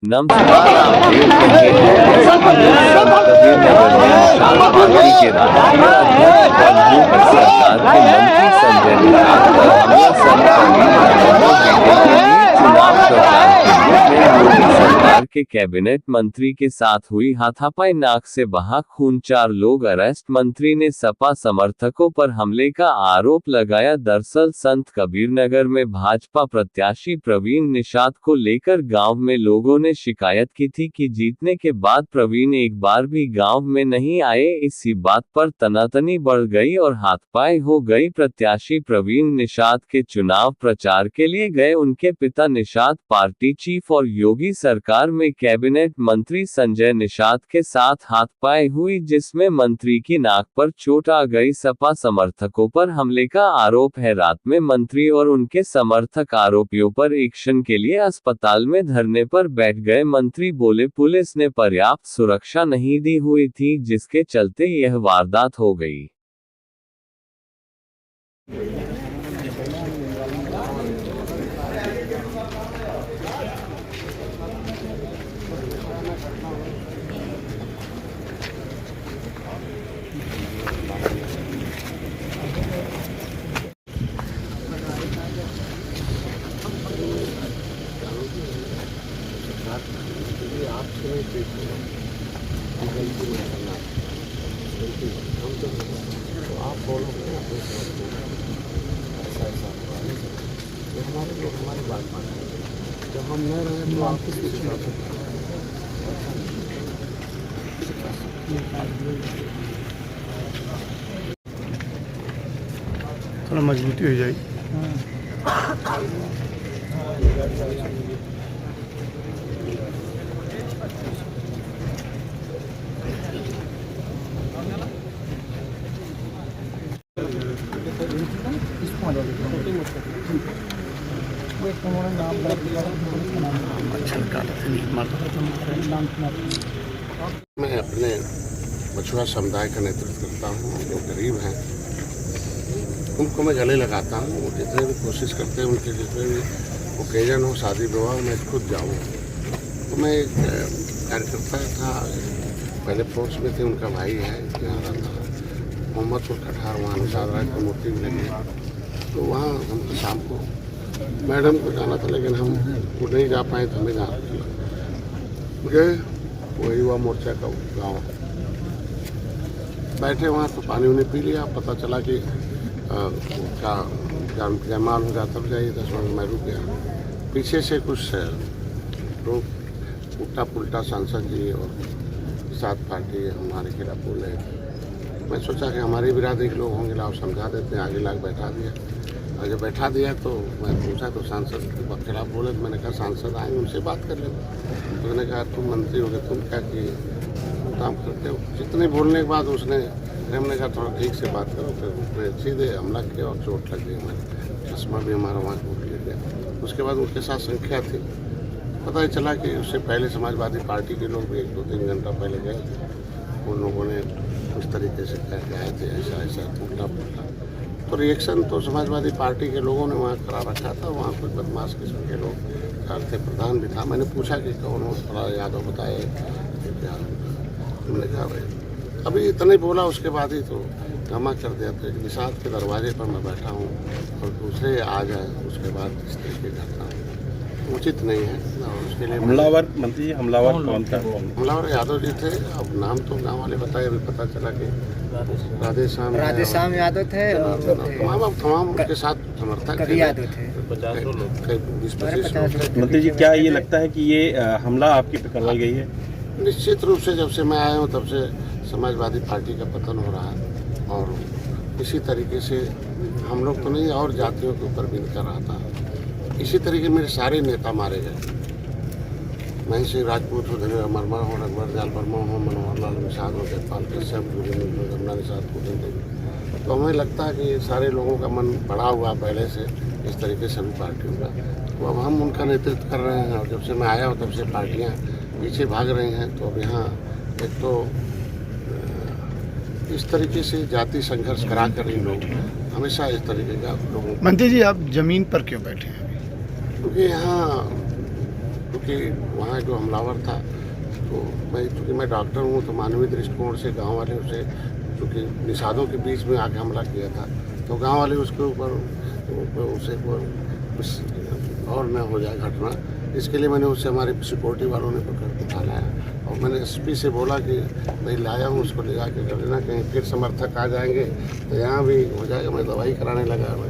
नमस्कार, आप देख रहे हैं कबीर नगर में निषाद पार्टी के राष्ट्रीय अध्यक्ष प्रभु सरकार के मंत्री संजय निषाद पर हमला। संत कबीर नगर में बीजेपी चुनाव प्रचार के लिए योगी सरकार के कैबिनेट मंत्री के साथ हुई हाथापाई, नाक से बहा खून, 4 लोग अरेस्ट। मंत्री ने सपा समर्थकों पर हमले का आरोप लगाया। दरअसल संत कबीर नगर में भाजपा प्रत्याशी प्रवीण निषाद को लेकर गांव में लोगों ने शिकायत की थी कि जीतने के बाद प्रवीण एक बार भी गांव में नहीं आए। इसी बात पर तनातनी बढ़ गई और हाथापाई हो गई। प्रत्याशी प्रवीण निषाद के चुनाव प्रचार के लिए गए उनके पिता निषाद पार्टी चीफ और योगी सरकार में कैबिनेट मंत्री संजय निषाद के साथ हाथापाई हुई, जिसमें मंत्री की नाक पर चोट आ गई। सपा समर्थकों पर हमले का आरोप है। रात में मंत्री और उनके समर्थक आरोपियों पर एक्शन के लिए अस्पताल में धरने पर बैठ गए। मंत्री बोले पुलिस ने पर्याप्त सुरक्षा नहीं दी हुई थी, जिसके चलते यह वारदात हो गई। आप बोलो ऐसा ऐसा हमारे लोग हमारी बात माने, जब हम नहीं रहे तो आप थोड़ा मजबूती हो जाएगी। मैं अपने मछुआ समुदाय का नेतृत्व करता हूँ। जो गरीब हैं उनको मैं गले लगाता हूँ। वो जितने भी कोशिश करते हैं, उनके जितने भी ओकेजन हो, शादी विवाह, मैं खुद जाऊँ। तो मैं एक कार्यकर्ता था, पहले फोर्स में थे, उनका भाई है यहाँ रहता मोहम्मदपुर कठार, वहाँ निषाद राज की मूर्ति भी लगी। तो वहाँ हम शाम को मैडम को जाना था, लेकिन हम वो नहीं जा पाए तो हमें जाना गए। वो युवा मोर्चा का गाँव बैठे वहाँ, तो पानी उन्हें पी लिया। पता चला कि क्या जयमाल हो जाता, तब जाइए 10 मिनट में रुक गया। पीछे से कुछ लोग उल्टा पुल्टा सांसद जी और साथ पार्टी हमारे खिलाफ बोले। मैं सोचा कि हमारी बिरादरी के लोग होंगे, लाओ समझा देते हैं। आगे लाके बैठा दिया, और जब बैठा दिया तो मैं पूछा तो सांसद के खिलाफ बोले। तो मैंने कहा सांसद आएंगे, उनसे बात कर लो। तो मैंने कहा तुम मंत्री हो गए, तुम क्या किए काम करते हो। जितने बोलने के बाद उसने, हमने कहा थोड़ा ठीक से बात करो। फिर उसने सीधे हमला किया और चोट लग गई। हमारे चश्मा भी हमारा वहाँ टूट गया। उसके बाद उनके साथ संख्या थी। पता ही चला कि उससे पहले समाजवादी पार्टी के लोग भी 1-2-3 घंटा पहले गए थे। उन लोगों ने उस तरीके से कह के आए थे, ऐसा ऐसा टूटा फूटा। तो रिएक्शन तो समाजवादी पार्टी के लोगों ने वहाँ करा रखा था। वहाँ कुछ बदमाश किस्म के लोग थे, प्रधान भी था। मैंने पूछा कि कौन हो, थोड़ा यादव बताए क्या। तुमने कहा भाई अभी इतने बोला, उसके बाद ही तो जमा कर दिया। तो निषाद के दरवाजे पर मैं बैठा हूँ और दूसरे आ जाए, उसके बाद इस तरीके करना उचित नहीं है। और उसके लिए हमलावर मंत्री हमलावर कौन था? हमलावर यादव जी थे। अब नाम तो गाँव वाले बताए, अभी पता चला कि राधेश्याम यादव थे। तमाम उनके साथ समर्थक यादव थे, 20-25 लोग। मंत्री जी, क्या ये लगता है कि ये हमला आपकी पे करवाई गई है? निश्चित रूप से जब से मैं आया हूँ तब से समाजवादी पार्टी का पतन हो रहा है। और इसी तरीके से हम लोग तो नहीं, और जातियों के ऊपर भी कर रहा था। इसी तरीके मेरे सारे नेता मारे गए। महेश सिंह राजपूत हो, धनीराम वर्मा हो, रघुवर दयाल वर्मा हो, मनोहर लाल निषाद हो, जयपाल कश्यप, गंगा निषाद को। तो हमें लगता है कि सारे लोगों का मन बढ़ा हुआ पहले से इस तरीके से सभी पार्टियों का। तो अब हम उनका नेतृत्व कर रहे हैं। और जब से मैं आया हूँ तब से पार्टियाँ पीछे भाग रही हैं। तो अब यहाँ एक तो इस तरीके से जाति संघर्ष करा कर ही लोग हमेशा इस तरीके का लोगों। मंत्री जी, आप जमीन पर क्यों बैठे हैं? क्योंकि यहाँ क्योंकि वहाँ जो हमलावर था, तो चूँकि मैं डॉक्टर हूँ, तो मानवीय दृष्टिकोण से गांव वाले उसे, चूँकि निषादों के बीच में आके हमला किया था, तो गांव वाले उसके ऊपर उसे कुछ और न हो जाए घटना, इसके लिए मैंने उससे हमारे सिक्योरिटी वालों ने पकड़ के उठाया। और मैंने एसपी से बोला कि मैं लाया हूँ, उसको ले जाके कर देना, कहीं फिर समर्थक आ जाएंगे तो यहाँ भी हो जाएगा। मैं दवाई कराने लगा, मैं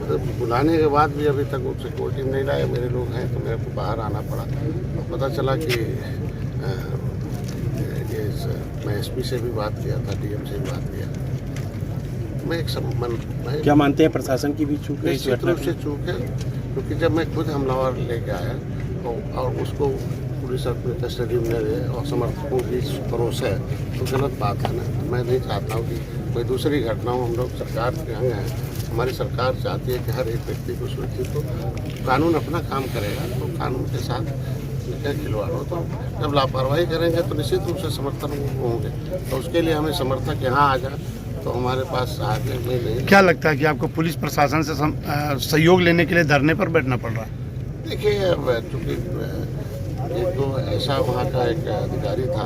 मतलब बुलाने के बाद भी अभी तक वो सिक्योरिटी में नहीं लाए। मेरे लोग हैं तो मेरे को बाहर आना पड़ा। और पता चला कि मैं एसपी से भी बात किया था, डीएम से भी बात किया। मैं क्या मानते हैं प्रशासन की भी चूक है? निश्चित रूप से चूक है, क्योंकि जब मैं खुद हमलावर लेके आया तो और उसको पुलिस अपने कस्टडी में ले और समर्थकों की परोस है, तो गलत बात है ना। मैं नहीं चाहता हूँ कि कोई दूसरी घटना हो। हम लोग सरकार के अंग हैं, हमारी सरकार चाहती है कि हर एक व्यक्ति को सुरक्षित हो। कानून अपना काम करेगा, तो कानून के साथ क्या खिलवाड़ हो। तो जब लापरवाही करेंगे तो निश्चित रूप से समर्थन होंगे। तो उसके लिए हमें समर्थक यहाँ आ जाए तो हमारे पास आगे में नहीं। क्या लगता है कि आपको पुलिस प्रशासन से सहयोग लेने के लिए धरने पर बैठना पड़ रहा है? देखिए, चूँकि एक तो ऐसा वहाँ का एक अधिकारी था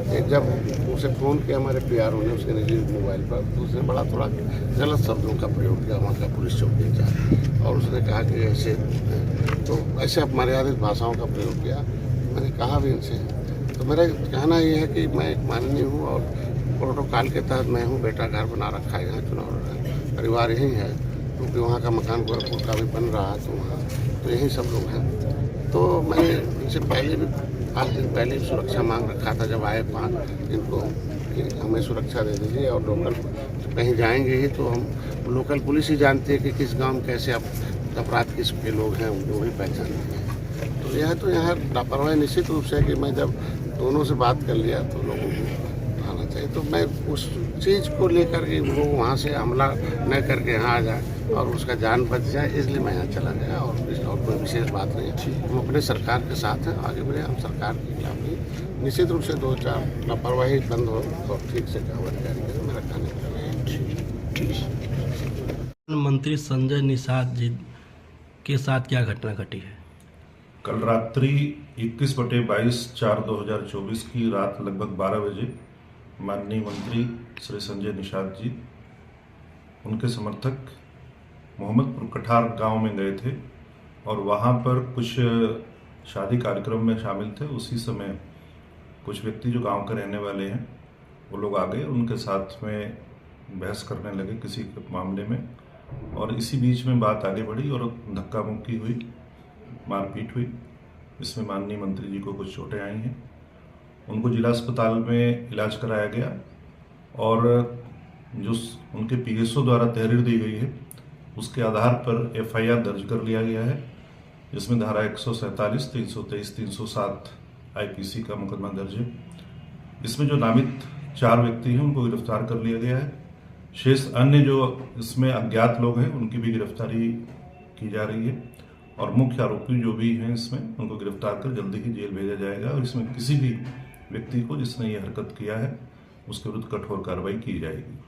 कि जब उसे फ़ोन किया हमारे पीआरओ ने उसके निजी मोबाइल पर, तो उसने बड़ा थोड़ा गलत शब्दों का प्रयोग किया वहाँ का पुलिस चौकी इंचार्ज, और उसने कहा कि ऐसे, तो ऐसे अपमर्यादित भाषाओं का प्रयोग किया। मैंने कहा भी इनसे, तो मेरा कहना ये है कि मैं एक माननीय हूँ और प्रोटोकॉल के तहत मैं हूँ। बेटा घर बना रखा है, यहाँ चुनाव परिवार यही है, क्योंकि वहाँ का मकान गोरखपुर का भी बन रहा है, तो वहाँ तो यही सब लोग हैं। तो मैंने इनसे पहले भी 5 दिन पहले भी सुरक्षा मांग रखा था, जब आए 5 इनको कि हमें सुरक्षा दे दीजिए। और लोकल कहीं जाएंगे ही तो हम लोकल पुलिस ही जानती है कि किस गांव में कैसे अपराध किसके लोग हैं, उनको भी पहचानते हैं। तो यह तो यहाँ लापरवाही निश्चित रूप से कि मैं जब दोनों से बात कर लिया तो लोगों को आना चाहिए। तो मैं उस चीज़ को लेकर के वो वहाँ से हमला न करके यहाँ आ जाए और उसका जान बच जाए, इसलिए मैं यहाँ चला गया। और कोई विशेष बात नहीं है, हम अपने सरकार के साथ हैं, आगे बढ़े। हम सरकार के खिलाफ नहीं, निश्चित रूप से 2-4 लापरवाही बंद हो और ठीक से कार्रवाई करेंगे। मेरा कहने मंत्री संजय निषाद जी के साथ क्या घटना घटी है? कल रात्रि 21/22/2024 की रात लगभग 12 बजे माननीय मंत्री श्री संजय निषाद जी, उनके समर्थक मोहम्मदपुर कठार गांव में गए थे और वहां पर कुछ शादी कार्यक्रम में शामिल थे। उसी समय कुछ व्यक्ति जो गांव के रहने वाले हैं वो लोग आ गए, उनके साथ में बहस करने लगे किसी मामले में, और इसी बीच में बात आगे बढ़ी और धक्का मुक्की हुई, मारपीट हुई। इसमें माननीय मंत्री जी को कुछ चोटें आई हैं, उनको जिला अस्पताल में इलाज कराया गया और जो उनके पीएसओ द्वारा तहरीर दी गई है उसके आधार पर एफआईआर दर्ज कर लिया गया है, जिसमें धारा 147, 323, 307 आईपीसी का मुकदमा दर्ज है। इसमें जो नामित 4 व्यक्ति हैं उनको गिरफ्तार कर लिया गया है। शेष अन्य जो इसमें अज्ञात लोग हैं उनकी भी गिरफ्तारी की जा रही है और मुख्य आरोपी जो भी हैं इसमें उनको गिरफ्तार कर जल्दी ही जेल भेजा जाएगा और इसमें किसी भी व्यक्ति को जिसने ये हरकत किया है उसके विरुद्ध कठोर कार्रवाई की जाएगी।